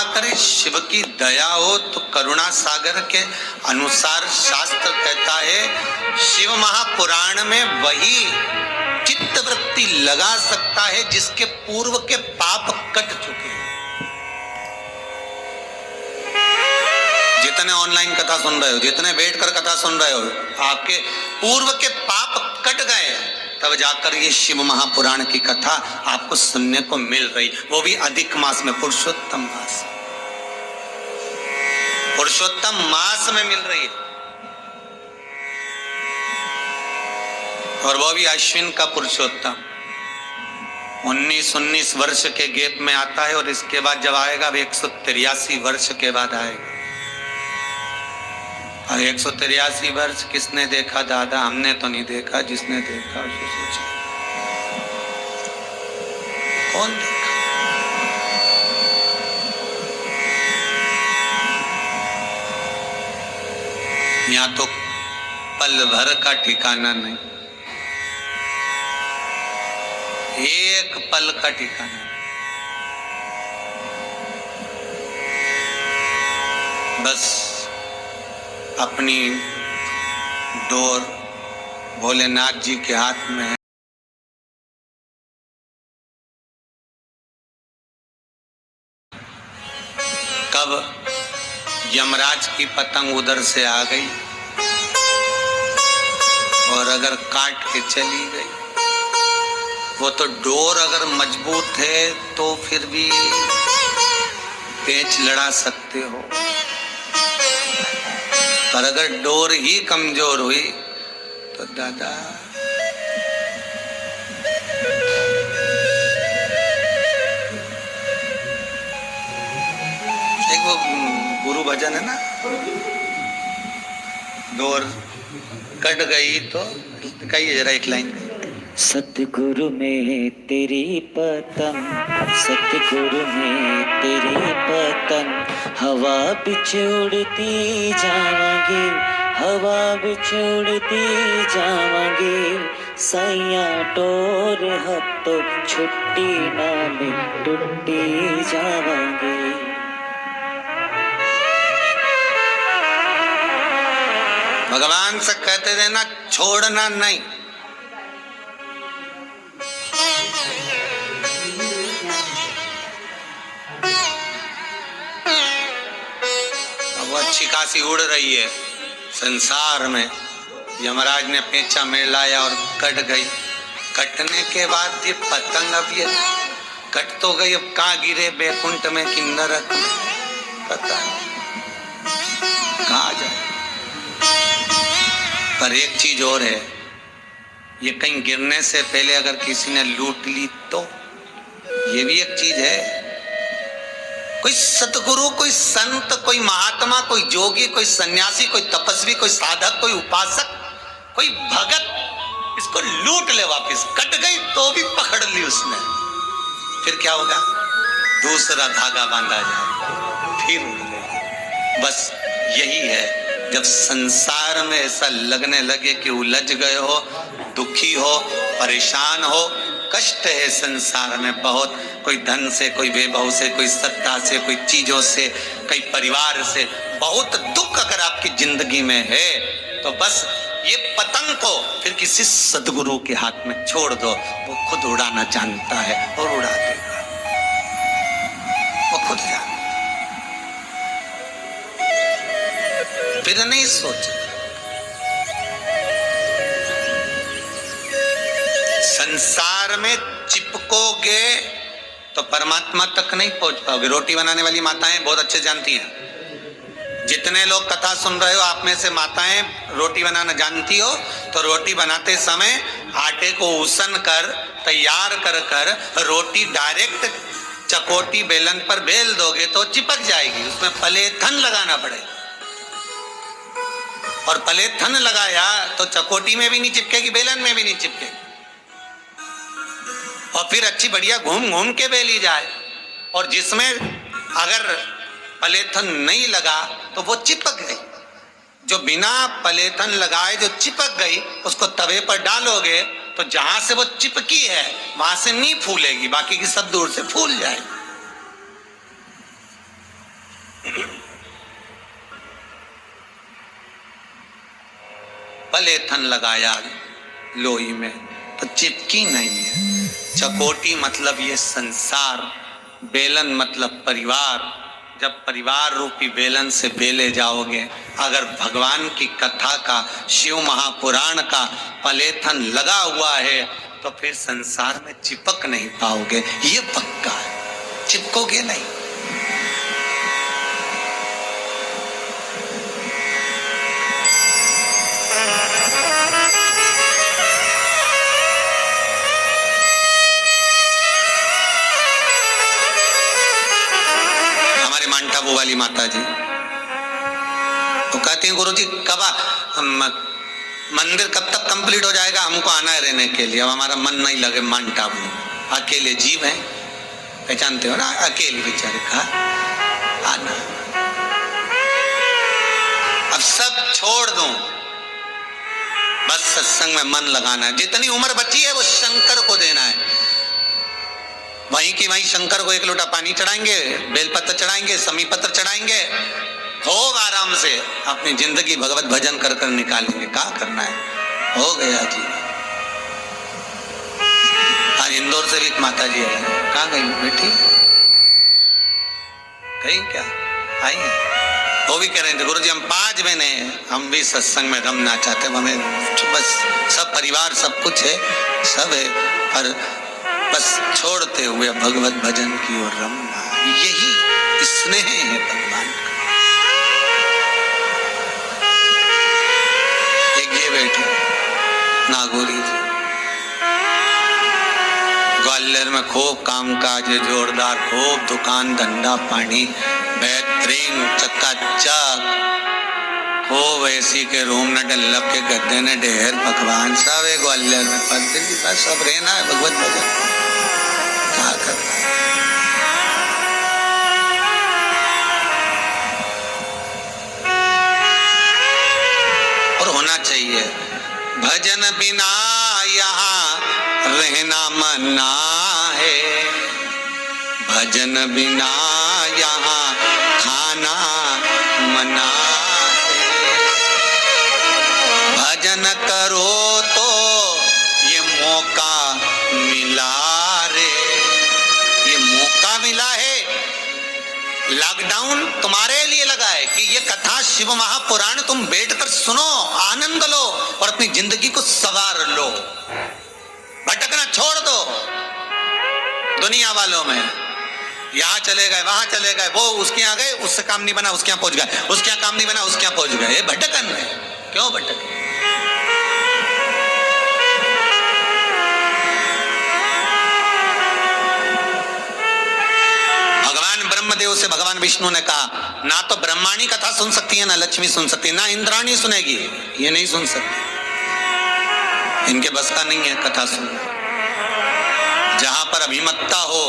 करे शिव की दया हो तो करुणा सागर के अनुसार शास्त्र कहता है शिव महापुराण में वही चित्त वृत्ति लगा सकता है जिसके पूर्व के पाप कट चुके हैं। जितने ऑनलाइन कथा सुन रहे हो, जितने बैठकर कथा सुन रहे हो, आपके पूर्व के पाप कट गए, तब जाकर ये शिव महापुराण की कथा आपको सुनने को मिल रही, वो भी अधिक मास में, पुरुषोत्तम मास, पुरुषोत्तम मास में मिल रही है। और वो भी अश्विन का पुरुषोत्तम 19 वर्ष के गैप में आता है, और इसके बाद जब आएगा 183 वर्ष के बाद आएगा। और 183 वर्ष किसने देखा दादा? हमने तो नहीं देखा, जिसने देखा उसे सोचा कौन देखा? यहाँ तो पल भर का ठिकाना नहीं, एक पल का ठिकाना। बस अपनी डोर भोलेनाथ जी के हाथ में है। कब यमराज की पतंग उधर से आ गई और अगर काट के चली गई, वो तो डोर अगर मजबूत है तो फिर भी पेंच लड़ा सकते हो, पर अगर डोर ही कमजोर हुई तो दादा एक वो गुरु भजन है ना, डोर कट गई तो कहिए जरा एक लाइन। सतगुरु में तेरी पतंग, सतगुरु में तेरी पतंग, हवा बिच उड़ती जावांगी, हवा बिच उड़ती जावांगी, सैया टोर हत्तो छुट्टी नाले टुट्टी जावांगी। भगवान से कहते थे ना, छोड़ना नहीं। अच्छी खासी उड़ रही है संसार में, यमराज ने पेंचा में लाया और कट गई। कटने के बाद ये पतंग अब ये कट तो गई, अब कहाँ गिरे, बैकुंठ में कि नरक में, पता नहीं कहाँ जाए। पर एक चीज और है, ये कहीं गिरने से पहले अगर किसी ने लूट ली तो ये भी एक चीज है। कोई सतगुरु, कोई संत, कोई महात्मा, कोई जोगी, कोई सन्यासी, कोई तपस्वी, कोई साधक, कोई उपासक, कोई भगत इसको लूट ले वापस, कट गई तो भी पकड़ ली उसने, फिर क्या होगा? दूसरा धागा बांधा जाए, फिर उड़ गई। बस यही है, जब संसार में ऐसा लगने लगे कि उलझ गए हो, दुखी हो, परेशान हो, कष्ट है संसार में बहुत, कोई धन से, कोई वैभव से, कोई सत्ता से, कोई चीजों से, कोई परिवार से, बहुत दुख अगर आपकी जिंदगी में है तो बस ये पतंग को फिर किसी सद्गुरु के हाथ में छोड़ दो, वो खुद उड़ाना जानता है और उड़ा देगा, वो खुद जानता, फिर नहीं सोचता। संसार में चिपकोगे तो परमात्मा तक नहीं पहुंच पाओगे। रोटी बनाने वाली माताएं बहुत अच्छे जानती हैं, जितने लोग कथा सुन रहे हो आप में से माताएं रोटी बनाना जानती हो, तो रोटी बनाते समय आटे को उसन कर तैयार कर कर रोटी डायरेक्ट चकोटी बेलन पर बेल दोगे तो चिपक जाएगी, उसमें पलेथन लगाना पड़ेगा, और पलेथन लगाया तो चकोटी में भी नहीं चिपकेगी, बेलन में भी नहीं चिपकेगी, और फिर अच्छी बढ़िया घूम घूम के बेली जाए। और जिसमें अगर पलेथन नहीं लगा तो वो चिपक गई, जो बिना पलेथन लगाए जो चिपक गई उसको तवे पर डालोगे तो जहां से वो चिपकी है वहां से नहीं फूलेगी, बाकी की सब दूर से फूल जाएगी। पलेथन लगाया लोई में तो चिपकी नहीं है। चकोटी मतलब ये संसार, बेलन मतलब परिवार। जब परिवार रूपी बेलन से बेले जाओगे, अगर भगवान की कथा का, शिव महापुराण का पलेथन लगा हुआ है तो फिर संसार में चिपक नहीं पाओगे, ये पक्का है, चिपकोगे नहीं। वो वाली माता जी वो कहती हैं, गुरु जी कब मंदिर कब तक कंप्लीट हो जाएगा? हमको आना है रहने के लिए, अब हमारा मन नहीं लगे माउंट आबू। अकेले जीव हैं, पहचानते हो ना, अकेले बेचारे कहा आना। अब सब छोड़ दो, बस सत्संग में मन लगाना है। जितनी उम्र बची है वो शंकर को देना है। वहीं की वहीं शंकर को एक लोटा पानी चढ़ाएंगे, बेलपत्र चढ़ाएंगे, समी पत्र चढ़ाएंगे, खूब आराम से अपनी जिंदगी भगवत भजन कर कर निकालेंगे। क्या करना है, हो गया जी। आज इंदौर से भी एक माता जी आई, कहाँ गई बेटी? कहीं क्या आई है? वो भी कह रहे थे, गुरु जी हम 5 महीने हम भी सत्संग में रमना चाहते हैं, हमें बस सब परिवार सब कुछ है, सब है, पर बस छोड़ते हुए भगवत भजन की ओर रमना। यही स्नेह है भगवान का। एक ये बैठे नागौरी जी, ग्वालियर में खूब काम काज है जोरदार, खूब दुकान धंधा पानी बेहतरीन चकाचक, खूब एसी के रूम ने डल्लब के गद्दे ने ढेर पकवान सब है ग्वालियर में। पर बस अब रहना है भगवत भजन, क्या करना है। और होना चाहिए, भजन बिना यहाँ रहना मना है, भजन बिना यहाँ खाना मना है। भजन करो तो ये मौका मिला रे, ये मौका मिला है। लॉकडाउन तुम्हारे लिए लगा है कि ये कथा शिव महापुराण तुम बैठकर सुनो, आनंद लो और अपनी जिंदगी को संवार लो। भटकना छोड़ दो दुनिया वालों में, यहाँ चले गए वहां चले गए, वो उसके यहाँ गए उससे काम नहीं बना उसके यहाँ पहुंच गए, उसके यहाँ काम नहीं बना उसके यहाँ पहुंच गए। ये भटकन है, क्यों भटके? ब्रह्मदेव से भगवान विष्णु ने कहा, ना तो ब्रह्माणी कथा सुन सकती है, ना लक्ष्मी सुन सकती है, ना इंद्राणी सुनेगी, ये नहीं सुन सकती, इनके बस का नहीं है कथा सुनना। जहां पर अभिमत्ता हो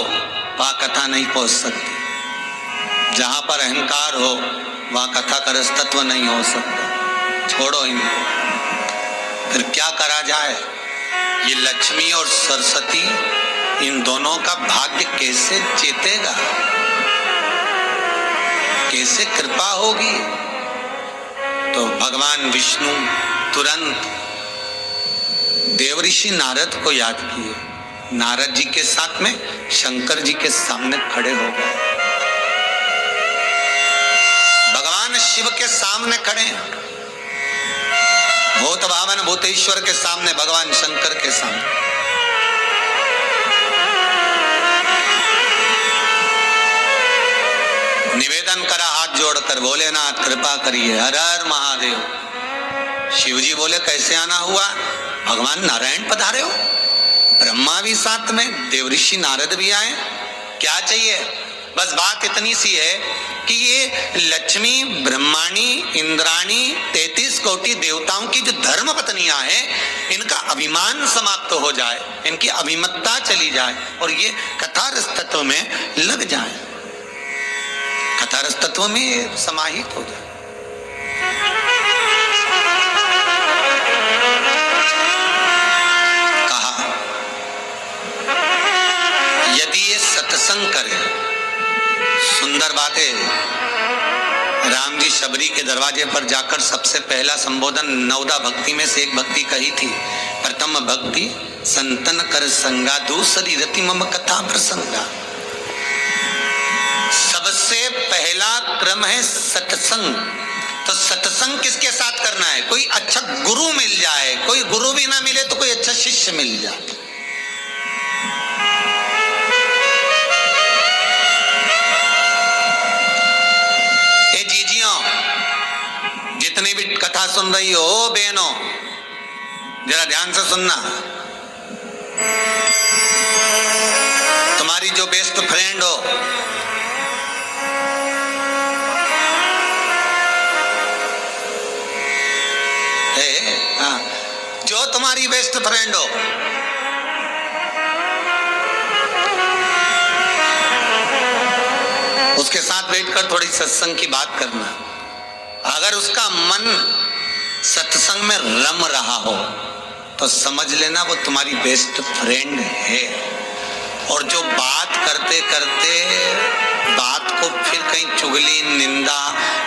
वहां कथा नहीं पहुंच सकती, जहां पर अहंकार हो वहां कथा का रसतत्व नहीं हो सकता। छोड़ो इनको, फिर क्या करा जाए? ये लक्ष्मी और सरस्वती, इन दोनों का भाग्य कैसे चेतेगा, कैसे कृपा होगी? तो भगवान विष्णु तुरंत देवऋषि नारद को याद किए, नारद जी के साथ में शंकर जी के सामने खड़े हो गए। भगवान शिव के सामने खड़े, भूत भावन भूतेश्वर के सामने, भगवान शंकर के सामने। निवेदन करा हाथ जोड़कर, भोलेनाथ कृपा करिए, हर हर महादेव। शिव जी बोले कैसे आना हुआ? भगवान नारायण पधारे हो, ब्रह्मा भी साथ में, देवऋषि नारद भी आए, क्या चाहिए? बस बात इतनी सी है कि ये लक्ष्मी, ब्रह्माणी, इंद्राणी, 33 कोटि देवताओं की जो धर्म पत्नियां हैं, इनका अभिमान समाप्त हो जाए, इनकी अभिमत्ता चली जाए और ये कथा रस तत्व में लग जाए, कथा रस तत्व में समाहित हो जाए। कहा यदि ये सत्संग करे, सुंदर बात है, राम जी शबरी के दरवाजे पर जाकर सबसे पहला संबोधन नवदा भक्ति में से एक भक्ति कही थी। प्रथम भक्ति संतन कर संगा, दूसरी रति मम कथा प्रसंगा। सबसे पहला क्रम है सत्संग। तो सत्संग किसके साथ करना है? कोई अच्छा गुरु मिल जाए, कोई गुरु भी ना मिले तो कोई अच्छा शिष्य मिल जाए। ए जीजियों, जितने भी कथा सुन रही हो बहनों, जरा ध्यान से सुनना। तुम्हारी जो बेस्ट फ्रेंड हो, जो तुम्हारी बेस्ट फ्रेंड हो, उसके साथ बैठकर थोड़ी सत्संग की बात करना। अगर उसका मन सत्संग में रम रहा हो तो समझ लेना वो तुम्हारी बेस्ट फ्रेंड है। और जो बात करते करते बात को फिर कहीं चुगली, निंदा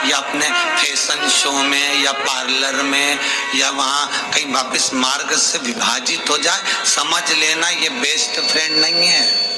या अपने फैशन शो में या पार्लर में या वहां कहीं वापस मार्ग से विभाजित हो जाए, समझ लेना ये बेस्ट फ्रेंड नहीं है।